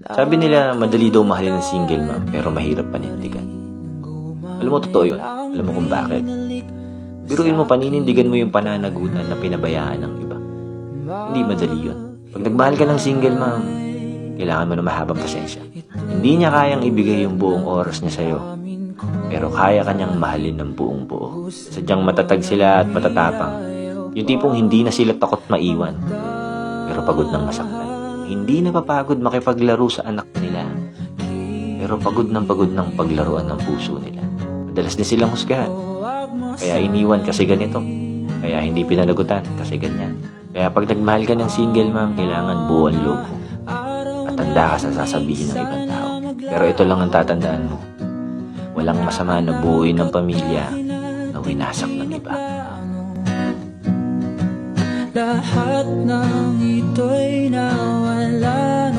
Sabi nila madali daw mahalin ng single mom pero mahirap panindigan. Alam mo, totoo yun. Alam mo kung bakit. Biruin mo, paninindigan mo yung pananagutan na pinabayaan ng iba. Hindi madali yun. Pag nagmahal ka ng single mom, kailangan mo na mahabang pasensya. Hindi niya kayang ibigay yung buong oras niya sa'yo. Pero kaya kanyang mahalin ng buong buo. Sadyang matatag sila at matatapang. Yung tipong hindi na sila takot maiwan. Pero pagod ng masaktan. Hindi napapagod makipaglaro sa anak nila. Pero pagod ng paglaruan ng puso nila. Madalas din silang husgahan. Kaya iniwan kasi ganito. Kaya hindi pinanagutan kasi ganyan. Kaya pag nagmahal ka ng single mom, kailangan buo ang loob mo. At tanda ka sa sasabihin ng ibang tao. Pero ito lang ang tatandaan mo. Walang masama na buuin ng pamilya na winasak ng iba. Lahat ng ito'y nawala